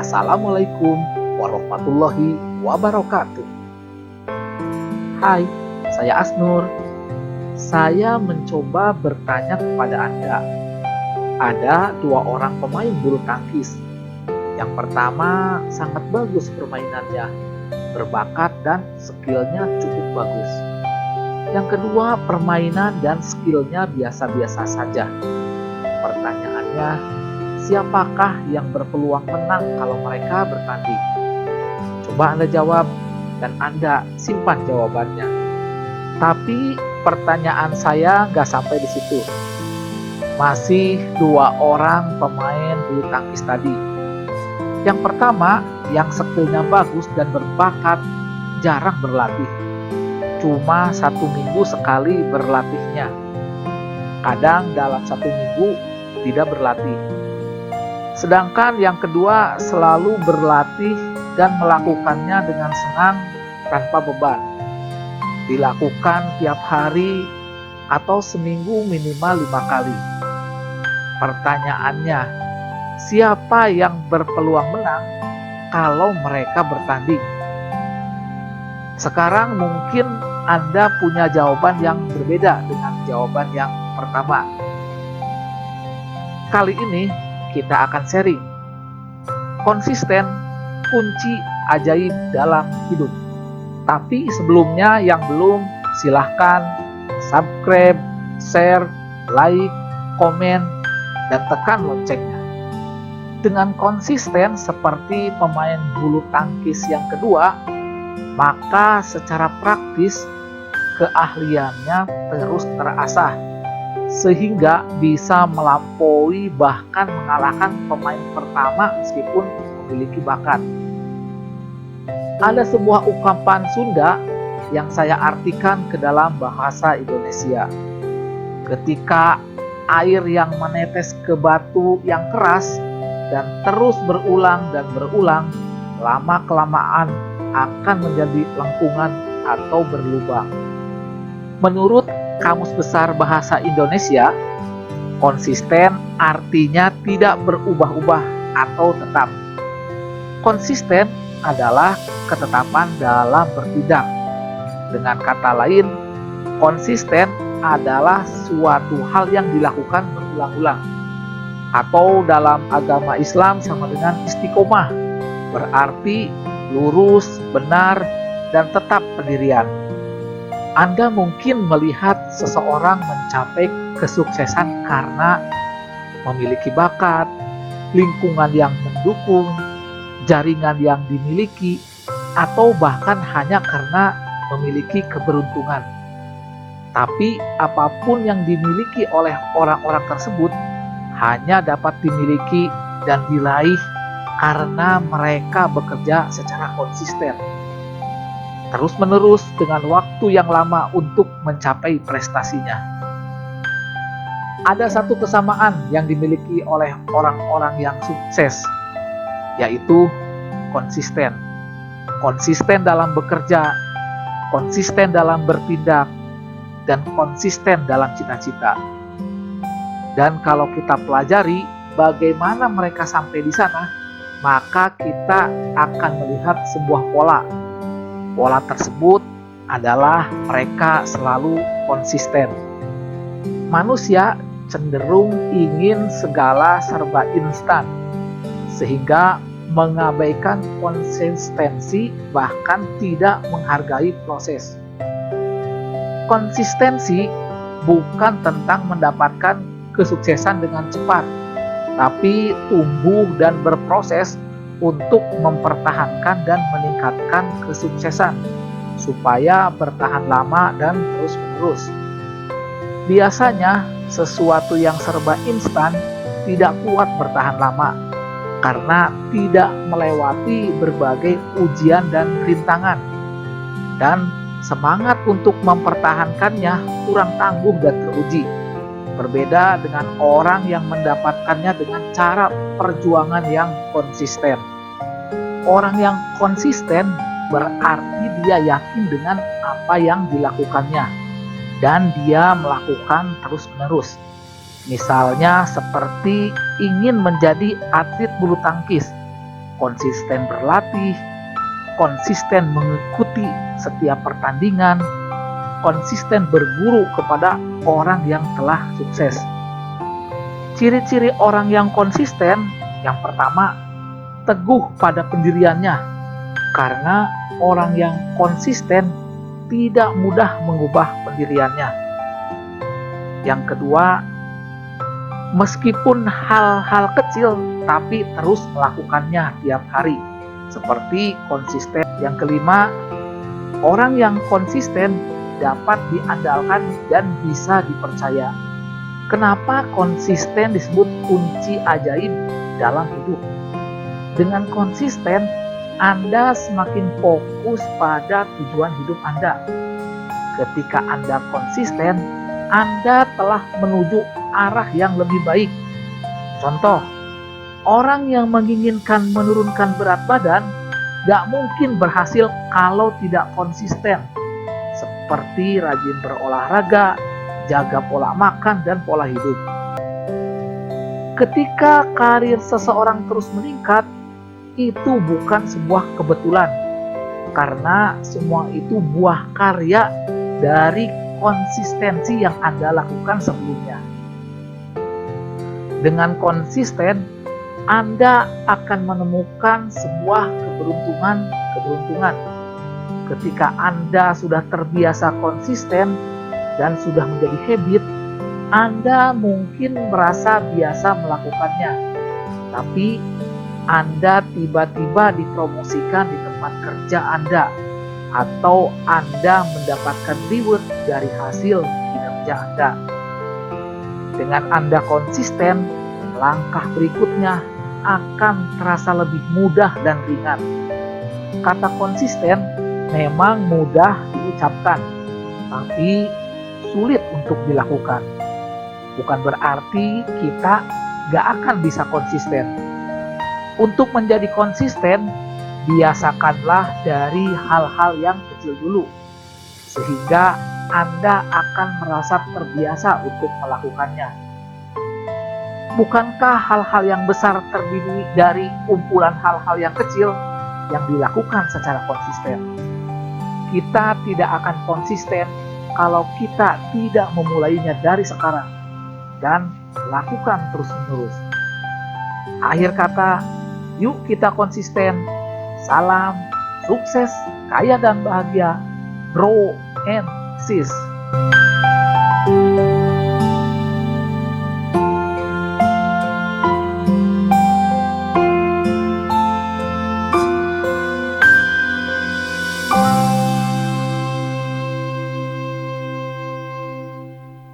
Assalamualaikum warahmatullahi wabarakatuh. Hai, saya Asnur. Saya mencoba bertanya kepada Anda. Ada dua orang pemain bulu tangkis. Yang pertama sangat bagus permainannya, berbakat dan skillnya cukup bagus. Yang kedua permainan dan skillnya biasa-biasa saja. Pertanyaannya, siapakah yang berpeluang menang kalau mereka bertanding? Coba Anda jawab dan Anda simpan jawabannya. Tapi pertanyaan saya nggak sampai di situ. Masih dua orang pemain bulu tangkis tadi. Yang pertama, yang skillnya bagus dan berbakat, jarang berlatih. Cuma 1 minggu sekali berlatihnya. Kadang dalam 1 minggu tidak berlatih. Sedangkan yang kedua selalu berlatih dan melakukannya dengan senang tanpa beban. Dilakukan tiap hari atau seminggu minimal 5 kali. Pertanyaannya, siapa yang berpeluang menang kalau mereka bertanding? Sekarang mungkin Anda punya jawaban yang berbeda dengan jawaban yang pertama. Kali ini kita akan sharing. Konsisten kunci ajaib dalam hidup. Tapi sebelumnya yang belum, silahkan subscribe, share, like, komen, dan tekan loncengnya. Dengan konsisten seperti pemain bulu tangkis yang kedua, maka secara praktis keahliannya terus terasah sehingga bisa melampaui bahkan mengalahkan pemain pertama meskipun memiliki bakat. Ada sebuah ungkapan Sunda yang saya artikan ke dalam bahasa Indonesia. Ketika air yang menetes ke batu yang keras dan terus berulang dan berulang, lama-kelamaan akan menjadi lengkungan atau berlubang. Menurut Kamus Besar Bahasa Indonesia, konsisten artinya tidak berubah-ubah atau tetap. Konsisten adalah ketetapan dalam bertindak. Dengan kata lain, konsisten adalah suatu hal yang dilakukan berulang-ulang. Atau dalam agama Islam sama dengan istiqomah, berarti lurus, benar, dan tetap pendirian. Anda mungkin melihat seseorang mencapai kesuksesan karena memiliki bakat, lingkungan yang mendukung, jaringan yang dimiliki, atau bahkan hanya karena memiliki keberuntungan. Tapi apapun yang dimiliki oleh orang-orang tersebut hanya dapat dimiliki dan diraih karena mereka bekerja secara konsisten, terus-menerus dengan waktu yang lama untuk mencapai prestasinya. Ada satu kesamaan yang dimiliki oleh orang-orang yang sukses, yaitu konsisten. Konsisten dalam bekerja, konsisten dalam bertindak, dan konsisten dalam cita-cita. Dan kalau kita pelajari bagaimana mereka sampai di sana, maka kita akan melihat sebuah pola. Pola tersebut adalah mereka selalu konsisten. Manusia cenderung ingin segala serba instan, sehingga mengabaikan konsistensi bahkan tidak menghargai proses. Konsistensi bukan tentang mendapatkan kesuksesan dengan cepat, tapi tumbuh dan berproses untuk mempertahankan dan meningkatkan kesuksesan supaya bertahan lama dan terus-menerus. Biasanya sesuatu yang serba instan tidak kuat bertahan lama karena tidak melewati berbagai ujian dan rintangan, dan semangat untuk mempertahankannya kurang tangguh dan teruji. Berbeda dengan orang yang mendapatkannya dengan cara perjuangan yang konsisten. Orang yang konsisten berarti dia yakin dengan apa yang dilakukannya dan dia melakukan terus-menerus. Misalnya seperti ingin menjadi atlet bulu tangkis. konsisten berlatih, konsisten mengikuti setiap pertandingan, konsisten berguru kepada orang yang telah sukses. Ciri-ciri orang yang konsisten, yang pertama, teguh pada pendiriannya, karena orang yang konsisten tidak mudah mengubah pendiriannya. Yang kedua, meskipun hal-hal kecil tapi terus melakukannya tiap hari, seperti konsisten. Yang kelima, orang yang konsisten dapat diandalkan dan bisa dipercaya. Kenapa konsisten disebut kunci ajaib dalam hidup? Dengan konsisten, Anda semakin fokus pada tujuan hidup Anda. Ketika Anda konsisten, Anda telah menuju arah yang lebih baik. Contoh, orang yang menginginkan menurunkan berat badan gak mungkin berhasil kalau tidak konsisten, seperti rajin berolahraga, jaga pola makan dan pola hidup. Ketika karir seseorang terus meningkat, itu bukan sebuah kebetulan, karena semua itu buah karya dari konsistensi yang Anda lakukan sebelumnya. Dengan konsisten, Anda akan menemukan sebuah keberuntungan. Ketika Anda sudah terbiasa konsisten dan sudah menjadi habit, Anda mungkin merasa biasa melakukannya, tapi Anda tiba-tiba dipromosikan di tempat kerja Anda, atau Anda mendapatkan reward dari hasil kinerja Anda. Dengan Anda konsisten, langkah berikutnya akan terasa lebih mudah dan ringan. Kata konsisten memang mudah diucapkan, tapi sulit untuk dilakukan. Bukan berarti kita gak akan bisa konsisten. Untuk menjadi konsisten, biasakanlah dari hal-hal yang kecil dulu, sehingga Anda akan merasa terbiasa untuk melakukannya. Bukankah hal-hal yang besar terdiri dari kumpulan hal-hal yang kecil yang dilakukan secara konsisten? Kita tidak akan konsisten kalau kita tidak memulainya dari sekarang dan lakukan terus-menerus. Akhir kata, yuk kita konsisten. Salam sukses, kaya dan bahagia, Bro and Sis.